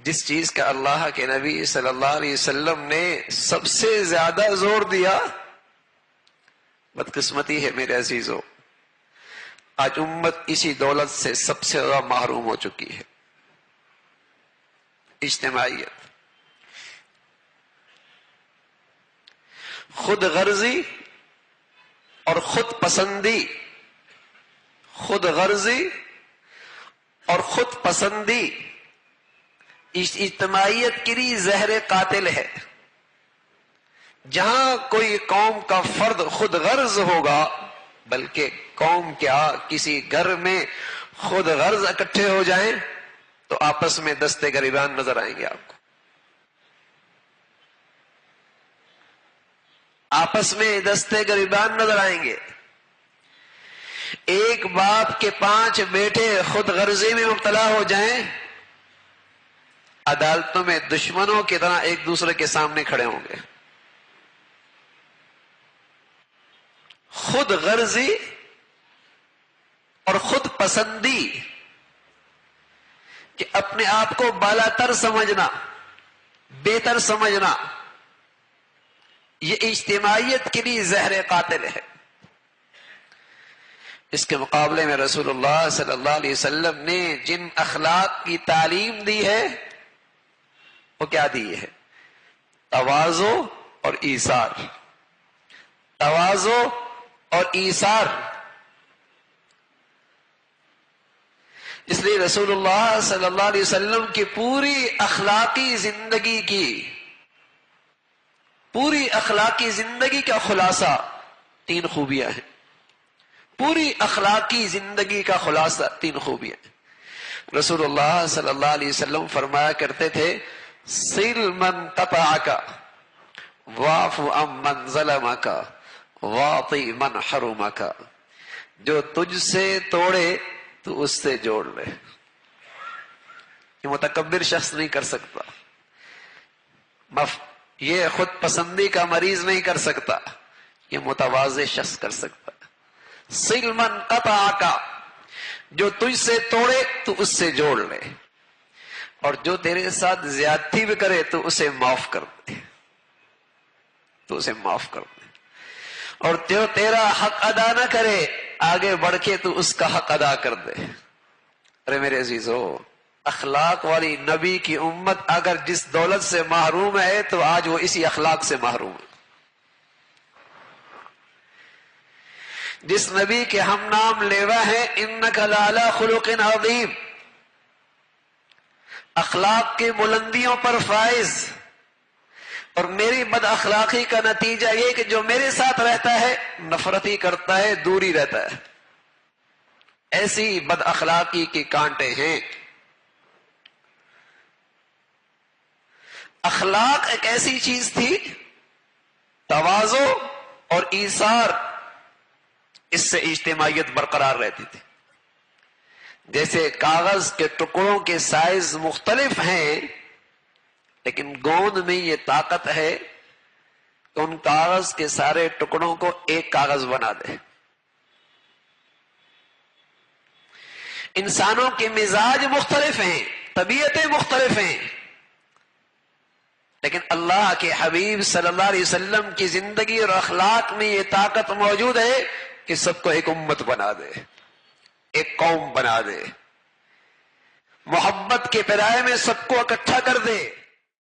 جس چیز کا اللہ کے نبی صلی اللہ علیہ وسلم نے سب سے زیادہ زور دیا، بدقسمتی ہے میرے عزیزوں، آج امت اسی دولت سے سب سے زیادہ محروم ہو چکی ہے، اجتماعیت۔ خود غرضی اور خود پسندی، خود غرضی اور خود پسندی اجتماعیت کے لیے زہر قاتل ہے۔ جہاں کوئی قوم کا فرد خود غرض ہوگا، بلکہ قوم کیا کسی گھر میں خود غرض اکٹھے ہو جائیں تو آپس میں دستے گریبان نظر آئیں گے آپ کو، آپس میں دستے گریبان نظر آئیں گے۔ ایک باپ کے 5 بیٹے خود غرضی میں مبتلا ہو جائیں، عدالتوں میں دشمنوں کی طرح ایک دوسرے کے سامنے کھڑے ہوں گے۔ خود غرضی اور خود پسندی کہ اپنے آپ کو بالا تر سمجھنا، بہتر سمجھنا، یہ اجتماعیت کے لیے زہر قاتل ہے۔ اس کے مقابلے میں رسول اللہ صلی اللہ علیہ وسلم نے جن اخلاق کی تعلیم دی ہے وہ کیا دی ہے؟ تواضع اور ایثار، تواضع اور ایثار۔ اس لیے رسول اللہ صلی اللہ علیہ وسلم کی پوری اخلاقی زندگی کی، پوری اخلاقی زندگی کا خلاصہ 3 خوبیاں ہیں۔ پوری اخلاقی زندگی کا خلاصہ 3 خوبیاں ہیں۔ رسول اللہ صلی اللہ علیہ وسلم فرمایا کرتے تھے، صل من قطعک واعف عن من ظلمک واعطِ من حرمک، جو تجھ سے توڑے تو اس سے جوڑ لے۔ یہ متکبر شخص نہیں کر سکتا، یہ خود پسندی کا مریض نہیں کر سکتا، یہ متواضع شخص کر سکتا۔ صل من قطعک، جو تجھ سے توڑے تو اس سے جوڑ لے، اور جو تیرے ساتھ زیادتی بھی کرے تو اسے معاف کر دے، تو اسے معاف کر دے، اور جو تیرا حق ادا نہ کرے آگے بڑھ کے تو اس کا حق ادا کر دے۔ ارے میرے عزیزو، اخلاق والی نبی کی امت اگر جس دولت سے محروم ہے تو آج وہ اسی اخلاق سے محروم ہے۔ جس نبی کے ہم نام لیوا ہیں، انک لعلی خلق عظیم، اخلاق کی بلندیوں پر فائز، اور میری بد اخلاقی کا نتیجہ یہ کہ جو میرے ساتھ رہتا ہے نفرتی کرتا ہے، دوری رہتا ہے۔ ایسی بد اخلاقی کے کانٹے ہیں۔ اخلاق ایک ایسی چیز تھی، تواضع اور ایثار، اس سے اجتماعیت برقرار رہتی تھی۔ جیسے کاغذ کے ٹکڑوں کے سائز مختلف ہیں، لیکن گوند میں یہ طاقت ہے کہ ان کاغذ کے سارے ٹکڑوں کو ایک کاغذ بنا دے۔ انسانوں کے مزاج مختلف ہیں، طبیعتیں مختلف ہیں، لیکن اللہ کے حبیب صلی اللہ علیہ وسلم کی زندگی اور اخلاق میں یہ طاقت موجود ہے کہ سب کو ایک امت بنا دے، ایک قوم بنا دے، محبت کے پیرائے میں سب کو اکٹھا کر دے۔